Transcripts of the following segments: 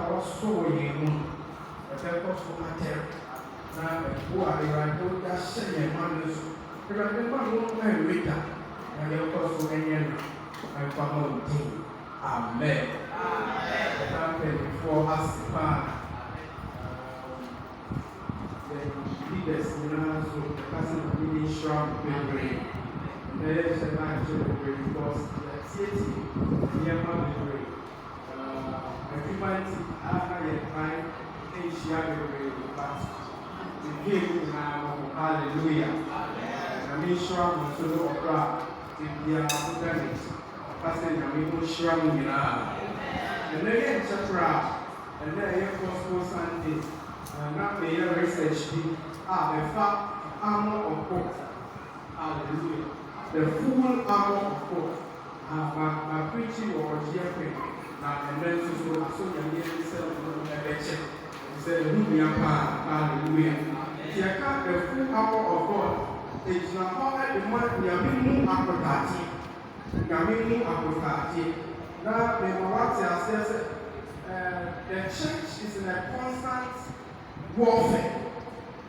was so young. A Pentecost for my terror. Now, who are you? I don't just say your manners. But I never know my reader. And your cost for any and family team. Amen. It happened before us. The leaders in the person of the strong memory. There is a man to because the city, near memory. Everybody after your time, they share the way but the game now, hallelujah. And I'm sure I'm so low if they are organic. Passing and we will share with you now. And then you check out, and then you gospel Sunday. Not the research team. The fact armor of God. Hallelujah. The full armor of God. My preaching or GFA. And then so you hear yourself in the lecture. You say, hallelujah. The full armor of God. It's not only the one we are being apostati. Now, the church is in a constant warfare.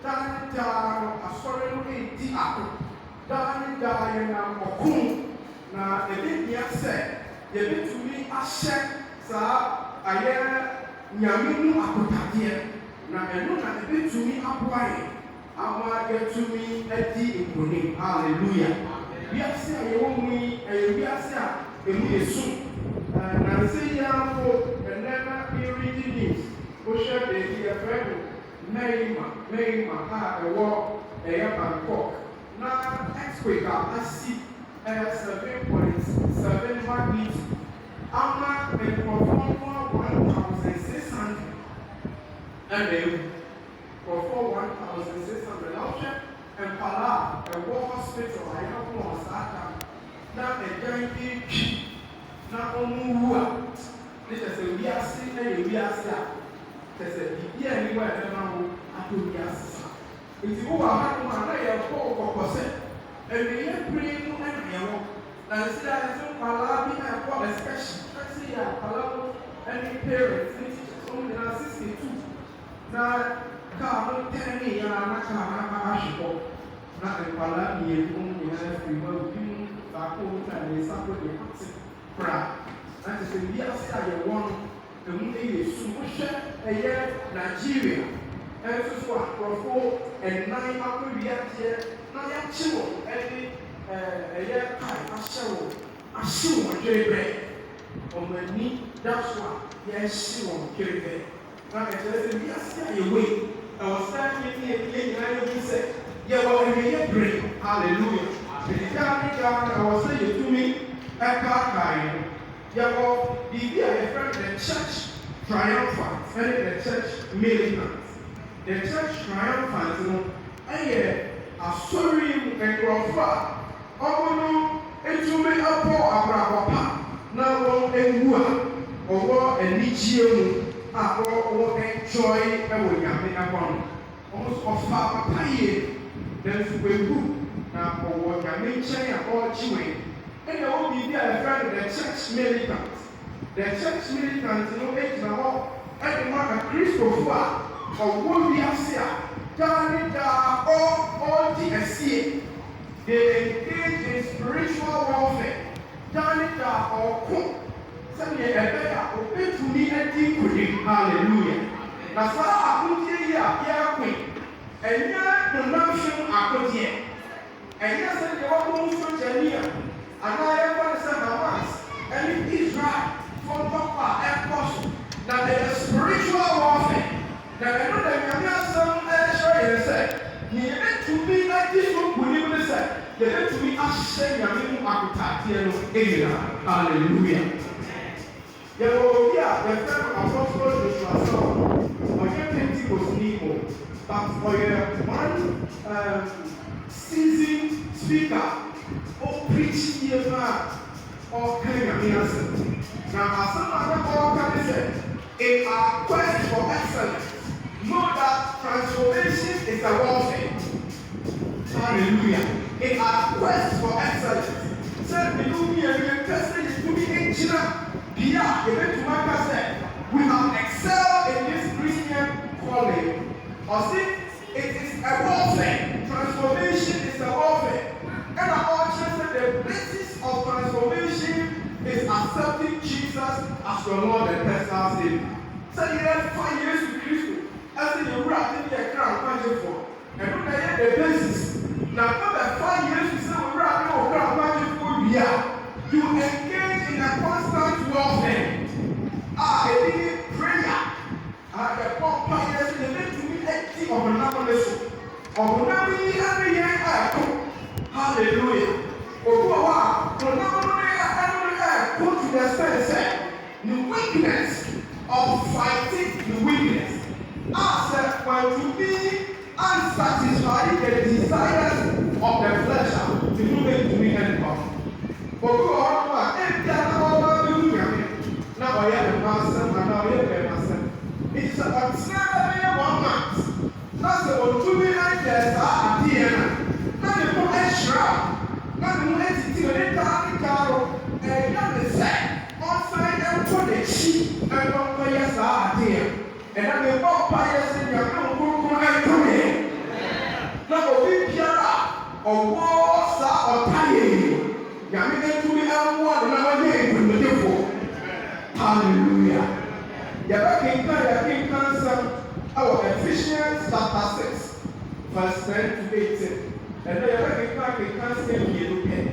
Dying down, a sorry, the apple. Dying down, now, the big said, you need to be a check, sir. I hear Yaminu Apotatier. Now, I know that the big to me up wide. I want to get to me at the Impone. Hallelujah. We are saying, we are saying, soon. And I say, young folk, and never be reading this. Push up the friend, Mayma, a walk, a Bangkok. Now, next week, I see 7.7 magnitude. I'm not a perform 1,600. And they perform 1,600 options. And Pala, a war hospital, I have no Osaka. Now a giant now Omua. This is a Viasi and a Viasia. There's a year anywhere now at Viasa. It's who are having a poor percent. And the year bring and Yamo. Now, see, I think Pala being a poor especially. I see Pala and parents, only 62. Now, come 10 years, and I'm not not a Pala, you will be back home and they suffer the crap. That is the Viasa, you want the movie is Sumusha, a year Nigeria. And this is what for and 9 after we are here, not yet chill, every a year time, a show, a bread. On my knee, that's what, yes, she won't carry it. Now, I said, Viasa, you wait. I was standing here, and he said, yeah, well, we are great. Hallelujah. The guy I was saying to me, I can't hide. Yeah, well, the friend, the church triumphant, and the church militant. The church triumphant, and a sorry and grandpa. Oh, no, and to me up for a grandpa. Now, and who or a Nietzsche, or enjoy, and we can make a one. Almost of Papa Paye. Then we go now for what I mean, China or Chile. And there will be a friend of the church militants. The church militants, no age now, and the man of Christopher, or what we have said, all the SCA. They engage in spiritual warfare. Or cook. Send me a better, open to me and deal with him. Hallelujah. That's why I put here, queen. And yet, the notion I put here. And yes, they want to move to Chania. And I ever said, and it is right for Papa and Apostle. Now, there is spiritual warfare. Now, I know that you have some show you say, you need to be like this one, we even say, you need to be ashamed of him. Hallelujah. There will be a friend of Apostle Joshua, or your Pentecost Nemo. But for your one seasoned speaker, or preaching here, or Kenya Miasen. Now, as some other can say, in our quest for excellence, know that transformation is a warfare. Hallelujah. In our quest for excellence, said the Lumi and the testing is to be engineer. We have Or see, it is a warfare. Transformation is a warfare. And I also said the basis of transformation is accepting Jesus as your Lord and personal Savior. So you have 5 years with Christ. As in you wrap in your crown, for. And when I the basis, now for the 5 years you say we wrap your crown, for you engage in a constant warfare. A daily prayer. The pop players in the need to be active of another lesson. Of another year, hallelujah. Go to the sense the weakness of fighting the weakness. As when to be unsatisfied the desires of the flesh to do it to me and God. Now I am a master, and now I am a master. It's a one month. That's the one to be like this. Not the more extra. Not the more entity when they talk in Carol. And not the same. Outside and put the sheep and not by your idea. And I'm a pop bias in your own and come in. Now, we Piara or war, or tie. Yamin to me, I'm one and I'm again with the devil. Hallelujah. King Cancer, our Ephesians chapter 6, verse 10 to 18. And then King Cancer here.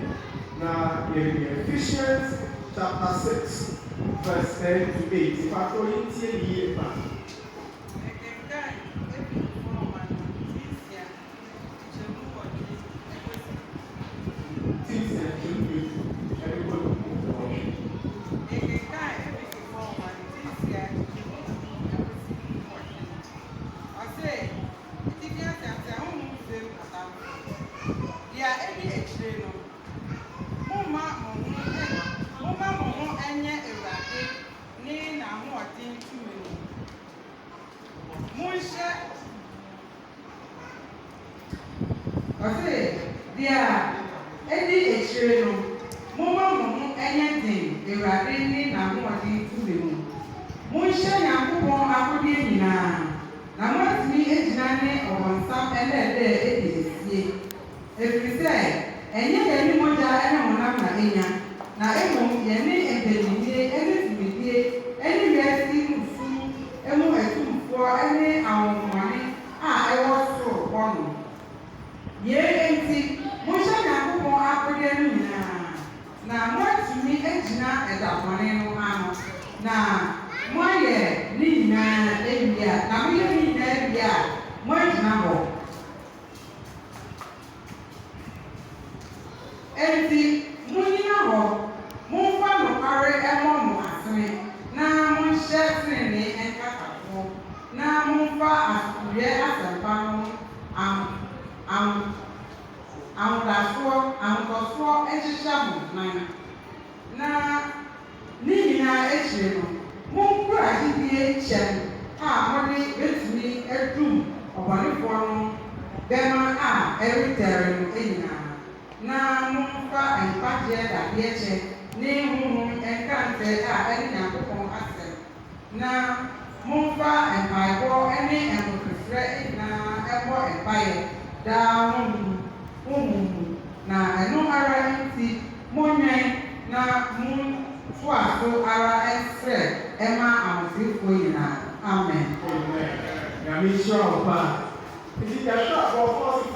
Now, Ephesians chapter 6, verse 10 to 18. If I told you here,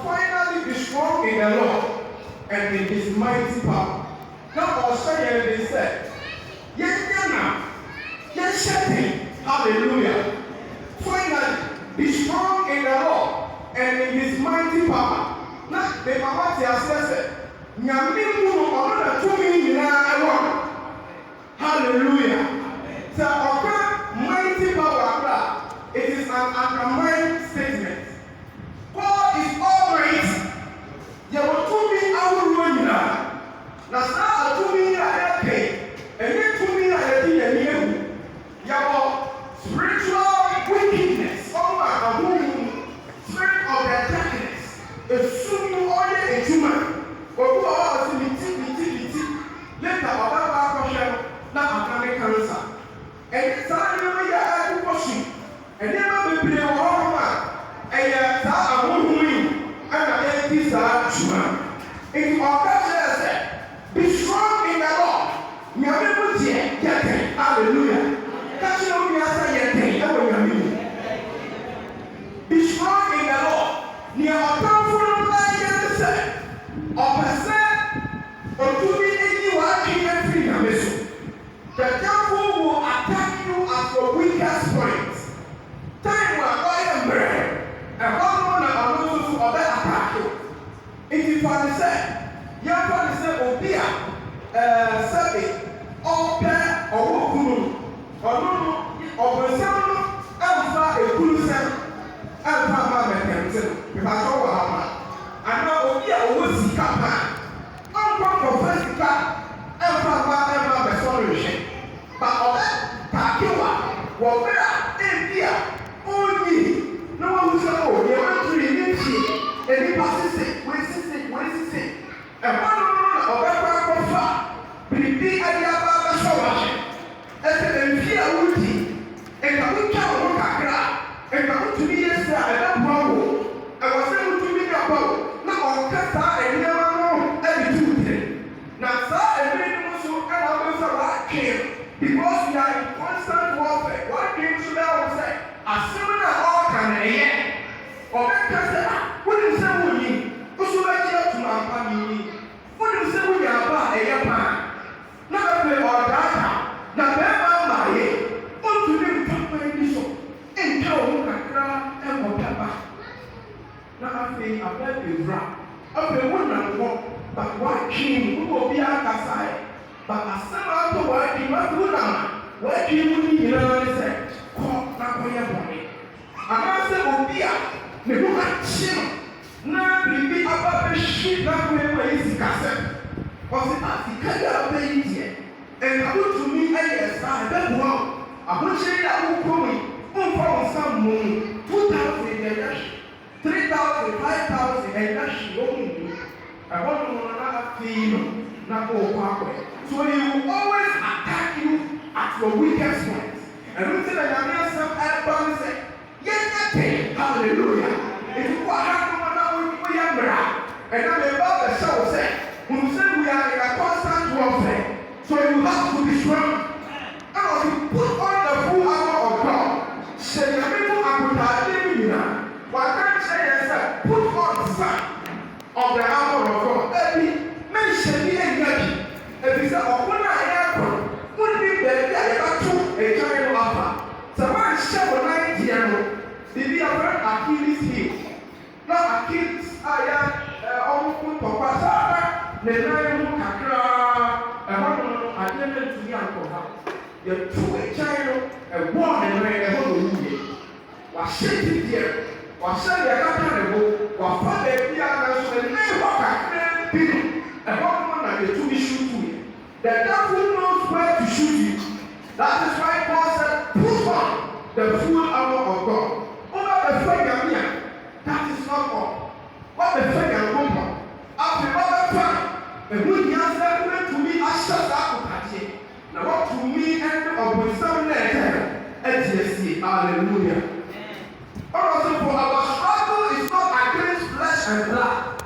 finally be strong in the Lord and in His mighty power. Now, Australia, they said, yes, hallelujah. Finally, be strong in the Lord and in His mighty power. Now, the Mama said, hallelujah. So, mighty power, it is an undermined statement. God is almighty. There were two being our ruin now. Now, two being a pain, and then two being a day. Your spiritual wickedness, spirit of the darkness, is soon only a human. But who are later, now I'm cancer. And weakest point. Time where I am brave. And one I want to obey attack you. It is for the same. Young for the same Obia, Sabi, or Pen, or Wukunu, or Nunu, or Bensano, Alpha, a Kulusan, Alpha Mamma, if I know what happened. I know Obia was the Kappa. Uncle Professor, Alpha Mamma, Besson, but of that, Takiwa, Wabera, India, only. No one will say, oh, you want to remain here. And he passes it, wastes it. And one of that far, but it be at the other so much. As a fear woody, and I will count one crack, and I want to be a star, and I'm wrong. I was able to be about, not on Casta, and never know every Tuesday. Now, sir, and many also, and I was a right king, because we are in constant warfare. What came to that was say, a similar organ, and or that what is that we also like to my family. What is that we are about a young man? Not a play or data, not ever my head. What to do to this one? And tell who can cry and what about. Now I think I bet you rap. Up a woman walk, but why king who will be out outside? But as some out of work, you must do now. Where do you need to say? Call not for your body. I say, oh, dear. Me who are children, now be about the sheep that way is cassette. Was it as the carrier of the Indian? And I put to me, yes, I bet one. I put you that will come some moon, 2,000 and dash, 3,000, 5,000 and dash, only. I want to know another thing, not all power. So he will always attack you at your weakest point. And we say that I have some advice say, yes, hallelujah. If you are happy with Yambra, and I'm about the show, say, who said we are in a constant warfare, so you have to be strong. And you put on the full armor of God. Say, the people are put out living now. Why can't say yourself, put on some of the armor of God? Baby, mention me again. If you say, oh, when I am, would be baby, I got to a giant offer. So why show 90 years? Did you ever Achilles heel? Now Achilles, I am almost put on Pasaka, the nine Kakra, and one I didn't to me uncle. You're two a child, a one and a whole movie. Was shaking here, was saying a couple, was father piano, so the name of a people, and one and the two be shoot to you. The devil knows where to shoot you. That is why Paul said, put on the full armor of God. That is not all. What the fuck are you doing? After what the fuck? And when you answer to me, I shut up. Now what to me and of wisdom letter? HSC, hallelujah. Also for our struggle is not against flesh and blood.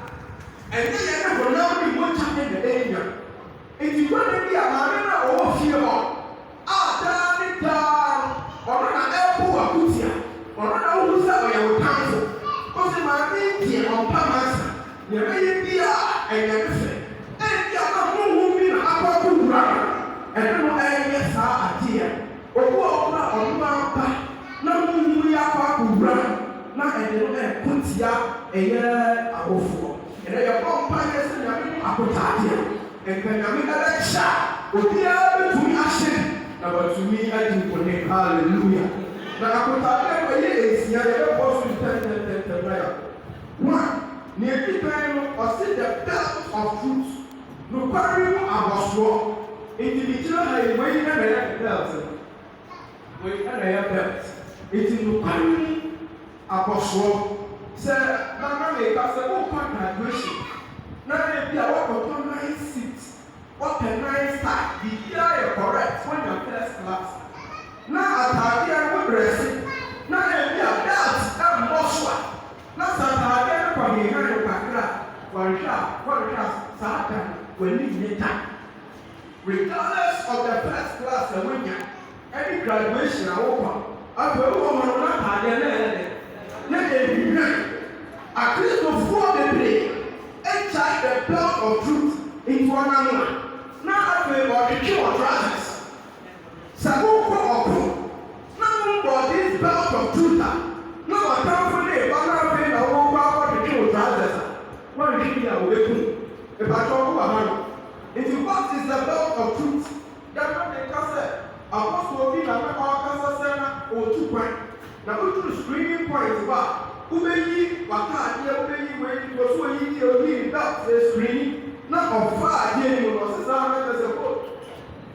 And this is for now we won't have the danger. If you want to be a marina or fear, down it down, or an elbow or putia. Ọ̀rọ̀ who say ọ̀yẹ̀wò council ó sì máa ní ìdíyẹ ọ̀pá máa sàn yẹ̀rẹ́ yẹ bí a ẹ̀yẹ̀ fẹ́ ẹ̀yẹ̀ àná múhùn mi nà akọ́kọ́ wúrà ẹ̀dẹ́ mo ẹ̀yẹ sáà àdìyẹ òkú ọ̀pá ọ̀nù máa bá náà múhùn yẹ akọ́kọ́ wúrà náà ẹ̀dẹ́ mo ẹ̀kọ́ tìyà ẹ̀yẹ àwòfọ̀ ẹ̀dẹ́ yẹ kọ́ ọ̀pá yẹ sẹ́ nyàmé àkọ́tà àdìyẹ ẹ̀kẹ́ nyàmé ẹ̀dẹ́ kyà òbíyà bẹ́tùmí ahyẹ nà bẹ́tùmí ẹ̀dín kọ́ni hallelujah. Na akutade ko ye esia ye be boss in prayer. One, ne people no see the belt of truth. No carry no aboswo. Individual hay wey na the belt. Wey na the belt. It no carry aboswo. Say na me ka say o kwa graduation. Na e bia what to nice seat. What a nice start. The year correct when you first class. Now atade a dressing. Now e bia belt and boswa. Now atade ko he han kakra. Warisha Satan when you time. Regardless of the first class and when any graduation I walk after a woman not had let them be at least before the day enter the belt of truth into one another. Now I feel about the king of trousers. Sabu ko oku. Now Judah. No, I can't forget, but I'm afraid I won't power to kill Trousers. One thing I will do. If I talk about it, what is the belt of truth? That's what they can say. Apostle Obi na me all kasa sena o 2 point. Na o true screening point ba. Ubeyi waka ade ubeyi we go so yi obi belt the screening. Na ofa ade ni mo se sa na se ko.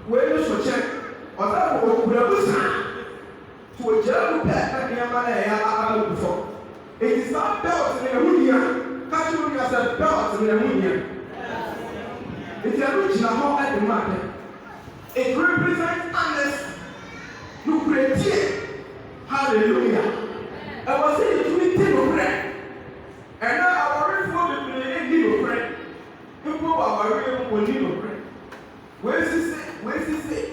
We no so check. Oda ko kura busa. To a jail pet na ya ma na ya aba before. It is not belt in the munia. Catch you as a belt in the munia. It's a rich na ho at the market. It represents honesty. You create. Hallelujah. I was saying to me, take a breath. And now I worry for the need of bread. People are worrying for need of bread. Where's he say? Where's he say?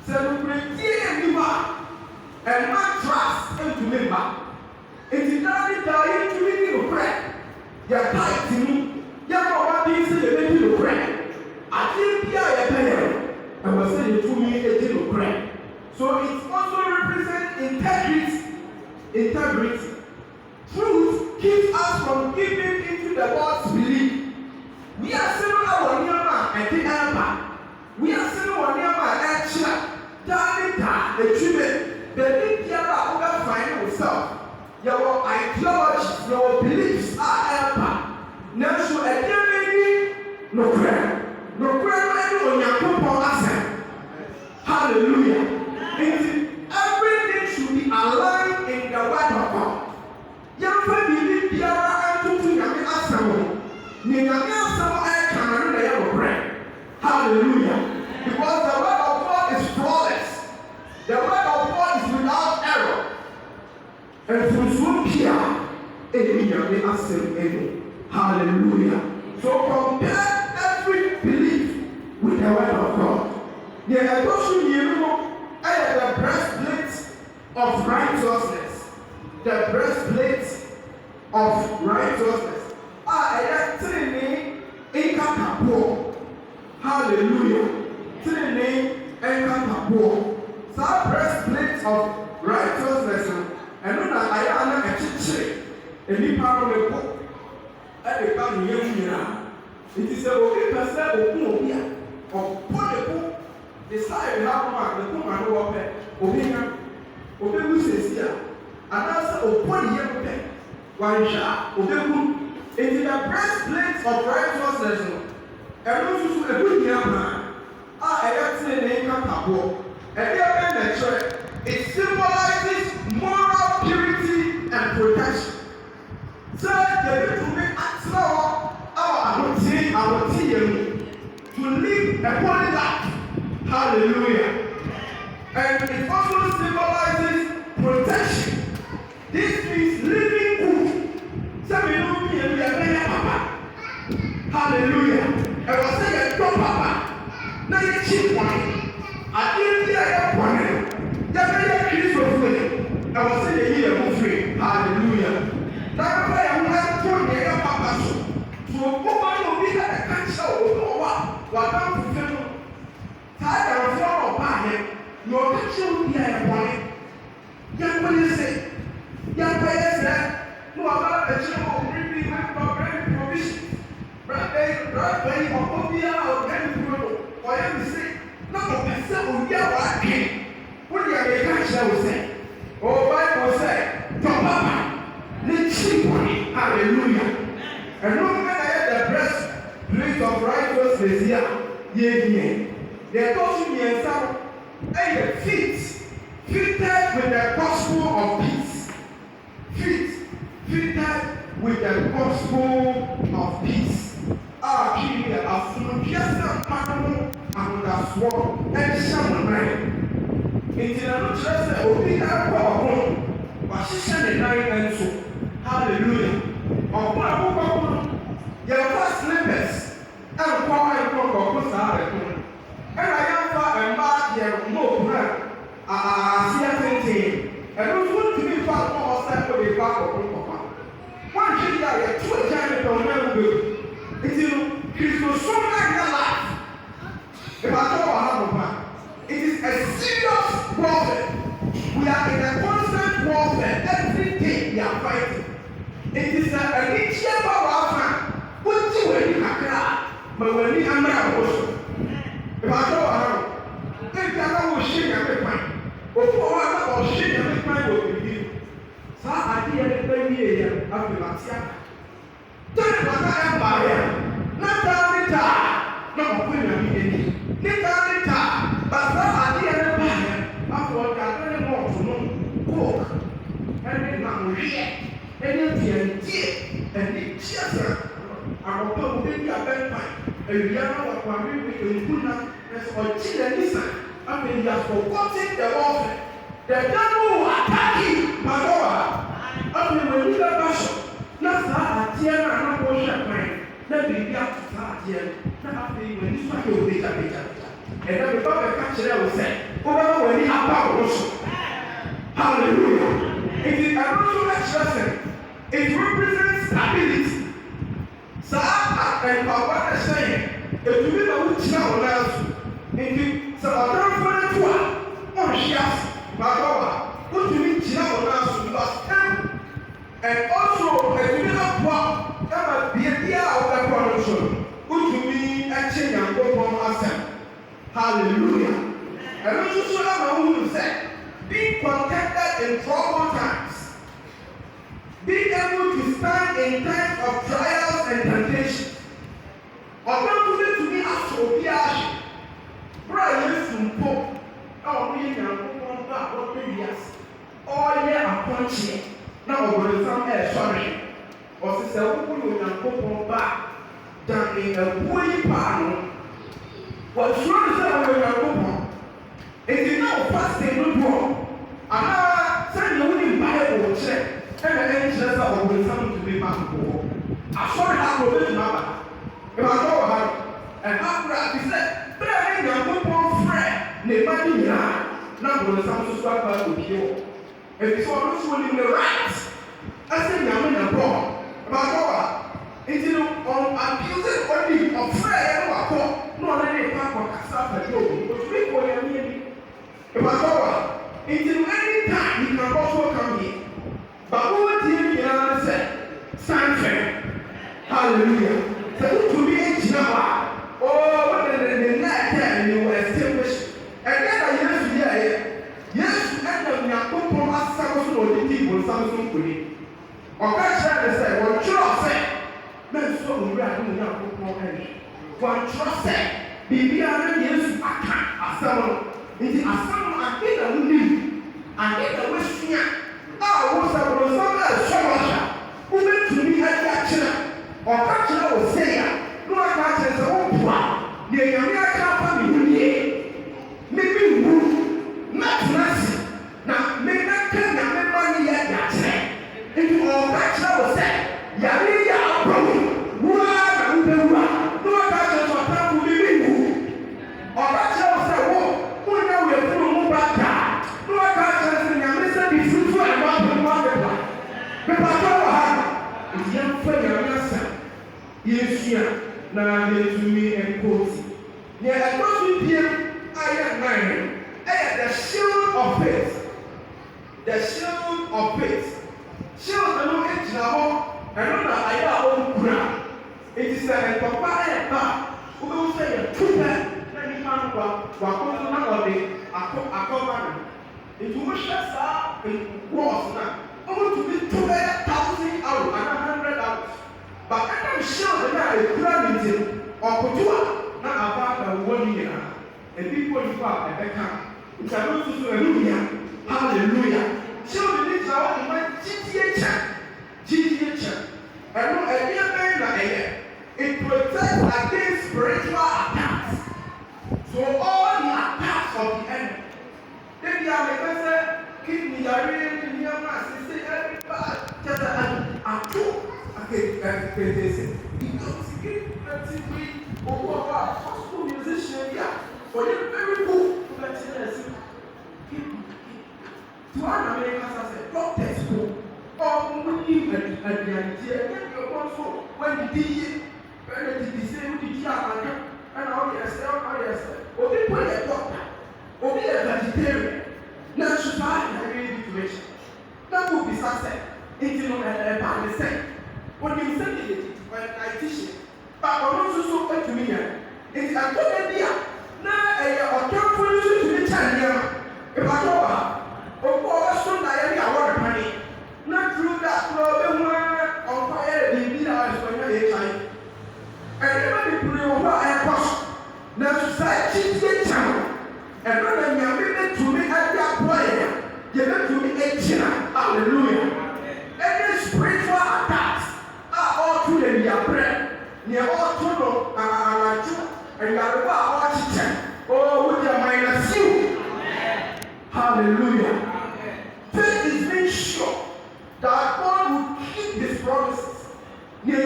Celebrate and and not trust into member. It is not dying to me need of bread. You're tied to me. You're not what you say, you need of bread. I think you are I was saying to me a deal of bread. So it also represents integrity. Integrity. Truth keeps us from giving into the Lord's belief. We are still our Yama and the Alma. We are still our Yama and China. Darling, the tribute, the Nikiara over final self. Your ideologies, your beliefs are Alma. Now, so a dear no prayer. No prayer, on your people, hallelujah. Everything should be aligned in the word of God. Young family, Piara, and Tutu Yami Asamo. Nigami Asamo, I can read the prayer. Hallelujah. Because the word of God is flawless. The word of God is without error. And from Sumpia, Yami Asamo. Hallelujah. So compare every belief with the word of God. The abortion the breastplate of righteousness. The breastplate of righteousness. I am in Katapo. Hallelujah. Training in Katapo. So breastplate of righteousness. And then I am a teacher. And you part of the book. I become young. It is a okay person of political. The side of the woman who are there, Obina, Obebu says here, and also upon the young pen, one shot, Obebu, it is the breastplate of righteousness, and also a good young man. I have seen a name Kabo, and the other church, it symbolizes moral purity and protection. So, the little bit at slow, I will see you to live a holy life. Hallelujah. And it also symbolizes protection. This means living good. Some of you are very papa. Hallelujah. I was saying, go papa. Now you cheat one. I didn't hear your one. You're very Christian. I was saying, here, I'm free. Hallelujah. Now I am not told me, papa. So, woman will be at the cancer or what I'm fulfilling. I am from a party. Your picture will be a boy. Young man, say, young man, no, I'm not a child of bringing my provision. Right, or Obia or Granny, or I am sick. Not a person who yell at me. What do you have say? Oh, Bible say, Tom Papa, let's see one. Hallelujah. And no matter the breastplate of righteousness here, yea. They taught you the example, and the feet fitted with the gospel of peace. Feet fitted with the gospel of peace. Our king, our son, just a partner, and that's what, and shaman. It's in a church that will be that power, but she said the night and so. Hallelujah. Your first members, and power and conquer, and I am for a mark here, no brand. Asante. And those who to be part of us that will be back of Papa. One thing that we are two giant on them. It is Christmas so like your life. If I talk about it is a serious problem. We are in a constant warfare. Every day they are fighting. It is a rich power. What you when you have but when you are also. If I go around, if you are not shake every time, or shake every time will be you. So I hear the baby here after Matia. Tell me what I am by not only that, not a winner in it. Not only that, but I hear the buyer after what I are very more to know. Cook, and then I'm here, and then and the children. Our people will be a bad time. And we are not going to be able to as or children listen. I mean, you have forgotten the warfare. The devil will attack you, my God. I mean, when you get passion, not that at the end, I'm not going to mind. Let me be up to that here. Now, when you start your data, and then the Bible catch it, I will say, oh, when you have power also. Hallelujah. It is a natural lesson. It represents stability. Saa ɛmpawa ɛhyɛ yɛn etumi na wogyina wɔn nan so nti sɛ ɔdanfo no to a ɔnhwe ase baako a wotumi gyina wɔn nan so you are stable and also etumi aboa ɛma biribi a wɔbɛkɔ no so wotumi ɛkyɛ Nyankopɔn asɛm hallelujah ɛno nso so ama wohunu sɛ being contented in troubled times. Being able to stand in times of trials and temptations. Ọ̀dọ́kùnrin to me aṣọ òbí àṣẹ. Búrọ̀ Yéṣu mpọ̀ náà wọ́n yẹ Nyankopɔn bá wọ́n pè yí ase. Ọ̀yẹ́ àpọ́nkyẹ́ náà ọ̀gbọ̀n nsàm ẹ̀ṣọ́rẹ̀. Ọ̀sísẹ́ wọ́pọ̀ yẹ Nyankopɔn bá dàní ẹ̀kú yí paanu. Wọ́túrọ̀ ní sẹ́ wọ́n yẹ Nyankopɔn. Èdè náà fasting ló dùn. Àná sẹ́ni wọ́n ní báyìí wọ̀ kyerẹ́. Ẹ̀rọ ẹ̀yìn kyerẹ́ sẹ́ ọ̀gbọ̀n nsàm tó bí máa kọ̀ wọ́. Asọ́rẹ̀ ha kò bẹ́ẹ̀ tún àbá. Ìbàdàn wà hàn. Ẹ̀ha kúrò àti sẹ́ bẹ́ẹ̀ ni Nyankopɔn frẹ̀ ní ìbá ní nyinaa náà ọ̀gbọ̀n nsàm tó sọ àbá òbí wọ̀. Èfi sọ ọdún sọ ní the right. Ẹsẹ̀ nyàmé nà bọ̀. Ìbàdàn wà. Nti no on abusing body ọ̀frẹ̀ yẹn wà kọ́ náà ọ̀nà ní ìpá kọ̀ kásá pẹ̀lú òbí. Òtún ìkọ̀ yẹn ní ẹbí. Ìbàdàn wà. Nti no anytime you can also come here. But wọ́n ti yẹn nyinaa sẹ́ sanfẹ̀. Hallelujah. Sẹ́ wọ́n tún bí ẹ̀gyina wà. Wọ́n dẹ̀ ní nẹ́ẹ̀tẹ̀ ní wọ́n establish. Ẹ̀yẹ́ na Yéṣu yẹ ẹ̀yẹ. Yéṣu ẹ̀dẹ̀ Nyankopɔn asakoso na ọ̀dẹ̀ tí ìbò nsàmù tó ń pè é. Ọ̀ká kyerẹ́ ní sẹ́ wọ́n twerɛ sẹ́ mẹ́nsọ́ òwúrọ̀ àti òwúrọ̀ Nyankopɔn ẹ̀yẹ. Wọ́n twerɛ sẹ́ biribiara ní Yéṣu aka asɛm no. Nti asɛm no ade na wọ́n ní ade na wọ́n sua a wọ́n sẹ́ wọ́n nsàmù ẹ̀ṣọ́ wọ́n ṣá wọ́n bẹ tumi ẹ̀dí akyerɛ. Ọ̀ká kyerẹ́ wọ́n sẹ́ yà ní wọ́n ká kyerẹ́ sẹ́ wọ́n bùa ní ẹ̀yàmí aka apá mi wù yé mímí wù mẹ́tìrẹ́ sí na mímí ká nyàmé bá ní yẹ ẹ̀dí akyerẹ́. Nti ọ̀ká kyerẹ́ wọ́n sẹ́ yàrá yà àbọ̀ wọ́n á nà ń bẹ wù a ní wọ́n ká kyerẹ́ sẹ́ ọ̀tá wù mímí wù. Ọ̀ká kyerẹ́ wọ́n sẹ́ wọ́n nyà wọ̀ ẹ̀fọ́ mu bá dà ní wọ́n ká kyerẹ́ sẹ́ nyàmé sẹ́ bí fufu ẹ̀ wọ́n abẹ́ wọ́n abẹ́ wà. Pípa tó wà ha ìdí yẹn fẹ́ nyàmé asẹ́ yẹsua na yẹtumi ẹnkọọti yẹ ẹgbọsi biem ayẹ nan ẹyẹ the shield of faith the shield of faith shield ẹnu egyina hɔ ẹnu na ayẹ a ɔnkura eti sɛ ntɔkwa ayɛ ba wobɛwu sɛ yɛ tu pɛ na nipa no wakɔnso na ɔde akɔba no nti wohyɛ saa wɔɔs na ɔmotumi tu bɛyɛ 1,000 hours ana 100 hours. But I am sure that I could have or put na about 1 year. And people who are at the camp, which are not to hallelujah, hallelujah. Children need to have my GTH. And no idea, it protects against spiritual attacks. So all the attacks of the enemy. Then the other kidney, everybody, just a two. Pentecost. Because he practically over our gospel musician here for the very good to let us to our Americans as a doctor's school or when you and the idea when you're also when the DJ when the same with the and all yes or people a doctor or be a vegetarian now society I really need to mention man the same. When you send it, when I teach it, but I'm also so to me. It's a good idea. Now, a careful to the China. If I go, oh, soon I have money. Not true that on fire, the leaders when they time. And never be put over a cost. Now, society is the channel. And when you are given to me at that point, you give to me 18. Hallelujah. Any spiritual attacks are all through the near bread. Near all through and you are about watching. Oh, with your minus you. Hallelujah. Faith is being sure that God will keep his promises. You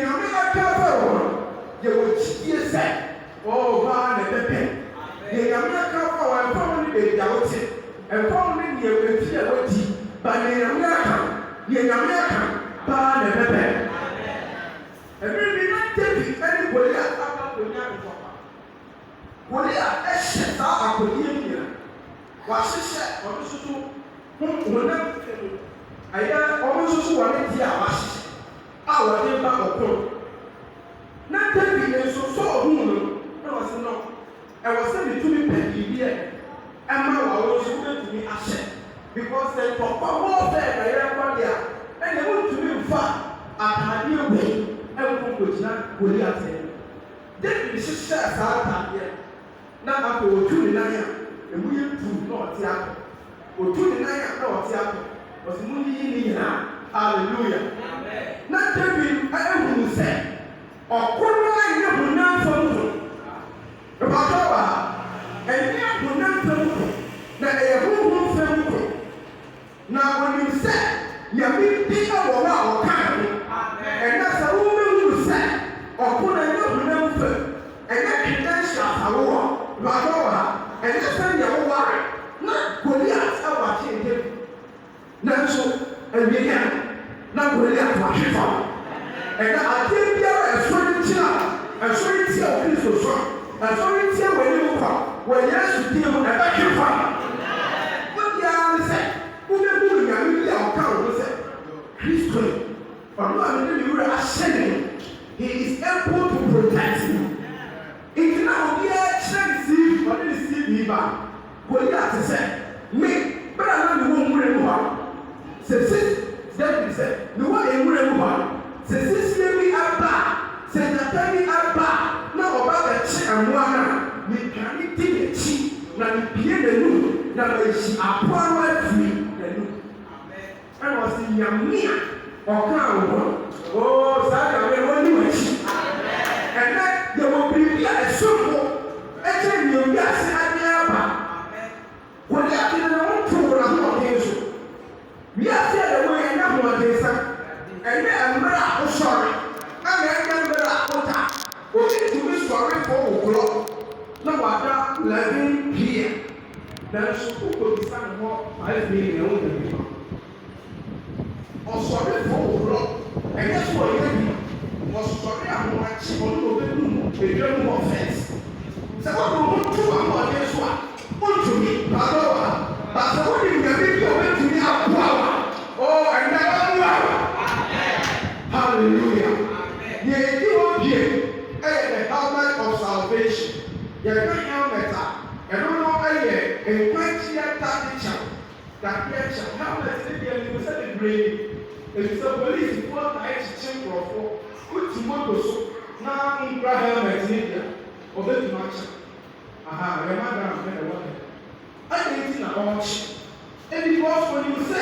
will say, oh, God, the pen. You will come for a family without it. And family you will fear what he, but you will come. You will come, God, the pen. And we will not take anybody out of the wọ́n yà ẹ̀ṣẹ̀ sáà àkòyé nìyẹn wà ṣiṣẹ́ ọdún tuntun wọn náà ẹ̀yẹ ọdún tuntun wà ní ti àwọn ṣiṣẹ́ àwọn ẹ̀dín bá ọ̀pọ̀ náà tẹ́lifí ní nsọ́sọ́ ọ̀hún nù náà wọ́n sì náà ẹ̀wọ̀n sẹ́ni túnmí pẹ̀lú ìbí ẹ̀ ẹ̀ máa wà wọ́n sọ pé túnmí aṣẹ because ẹ̀ pọ̀pọ̀ wọ́n fẹ́ ẹ̀yẹ ẹ̀kọ́dì à ẹ̀yẹ wọ́n túnmí nfa àtàdé wẹ̀ ẹ̀ kó kò gyina wòlí àtẹ dẹ́bi ṣiṣẹ́ sáà àtàdé na afọ otu ne nan a emu yɛ tu na ɔte akɔ otu ne nan a na ɔte akɔ ɔsi mu yiyi ne nyinaa hallelujah na David ehunu sɛ ɔkoro ayɛ honam fam ho ɛbɛtɔ wɔ ha ɛnyɛ honam fam ho na ɛyɛ honhom fam ho na wɔnim sɛ nyame bi wɔ hɔ a ɔka ho ɛna sɛ wɔmɛhunu sɛ ɔkoro ayɛ honam fam ɛnyɛ credentials awoɔ Badoa, and that's when you're worried. Not Goliath, our king. Nanso, and began. Not Goliath, what she found. And I think there is a sorry tear of Christmas song. A sorry tear when you come, when yes, you deal with a back your father. What the other said, who the moving and really our count was it? Christian, or not in the you are ascending. He is able to protect you. It now be a receive or receive me back. Goliath said, me, but I know you won't move. Says, David said, no one ain't move. Says, me back. Says, the penny back. Now about the chick and one, me can't take a cheap. Now you pay the new. Now she appointed free the new. And was in Yamia or Crown. Oh, Saturday, when you were cheap. And then there will be a simple. Ẹ̀jẹ̀ ni òbí àti adé àbá. Wọ́n yà kí ni wọ́n tún wọn àwọn ọ̀dẹ́ nso. Bí a ti ẹ̀rọ wọ́n yẹn ní àwọn ọ̀dẹ́ nsá. Ẹ̀yẹ ẹ̀mẹ́rẹ́ àkósọ̀rọ̀. Ẹ̀mẹ́ ẹ̀yẹ ẹ̀mẹ́rẹ́ àkóta. Òbí tùmí sọ̀rọ̀ fún òwúrọ̀. Náà wà á dá 11 p.m. Nanso kókò bí sáà ní wọ́n 5 p.m. ẹ̀wọ̀n dẹ̀ bí wọn. Ọ̀sọ̀rọ̀ fún òwúrọ̀. Ẹ̀yẹ sọ̀rọ̀ yẹn bí. Ọ̀sọ̀rọ̀ àwọn àti ọ̀nà sɛ wɔde wɔn to ahoɔden so a wɔntumi badoa basa wɔde nyame bi a wɔbɛtumi aboa wa ɛnna ɔmoa wa hallelujah deɛ yɛdi wɔn bie ɛyɛ the helmet of salvation yɛka helmet a ɛno no ɛyɛ nkwagyeɛ dadekyɛw helmet ne deɛ ne sɛ bebree efisɛ polisifoɔ na ɛkyekyɛ nkurɔfoɔ wotu moto so na nkura helmet ne deɛ ɔbɛtumi akyɛ aha yɛ ma da mfɛ ɛwɔ dɛ ɛyɛ ti na ɔkye ebi bɔfo ni mo sɛ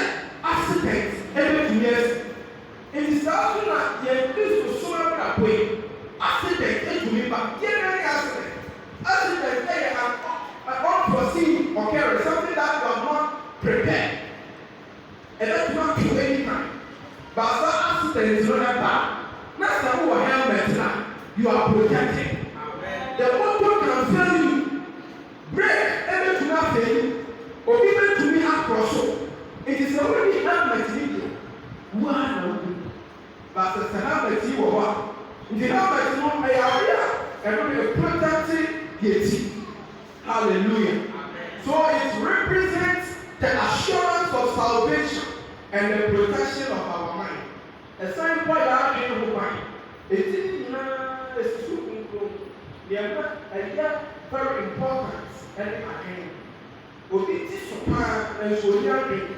accident ɛbɛtumi ɛsi eti saa so na yɛn kristo so ɛbɛda poe accident ɛtumi ba yɛn na yɛ accident ɛyɛ an unforeseen occurrence something that you are not prepared ɛbɛtumi ato anytime baasa accident no ɛba na sɛ wowɔ helmet na you are protected. The motor can fail you. Brake every to not fail. Or even to be across. It is already helmet media. One. But the helmet you are what? The helmet no area and only protected gate. Hallelujah. So it represents the assurance of salvation and the protection of our mind. ɛsan kɔ yɛ adwene ho kwan eti nyinaa esisi nkunkun nneɛma ɛyɛ very important ɛne adwene obi ti so paa na nso oyi adwene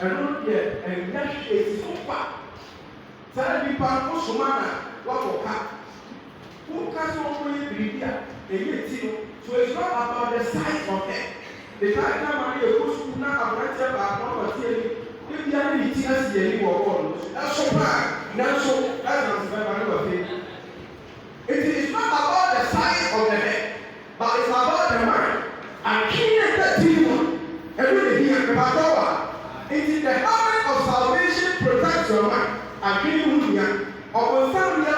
ɛno yɛ ɛnyɛ esi so pa saa nipa no soma na wakɔ ka woka so wɔn yɛ biribi a ɛyɛ ti no so it's not about the size of it the time na ma ne yɛ kó sukuu na aberanteɛ baako na ɔte ɛni ebi a ne ti asi ɛni wɔ bɔɔl no ɛso paa nanso ɛsan sɛ ɛma ne wɔ fe it is not about the size of the head but it's about the mind akin ne ta ti mu ɛno na ebi akpɛbatɔ wa it is the helmet of salvation protects your mind akin mu nia ɔbɔnsan yɛ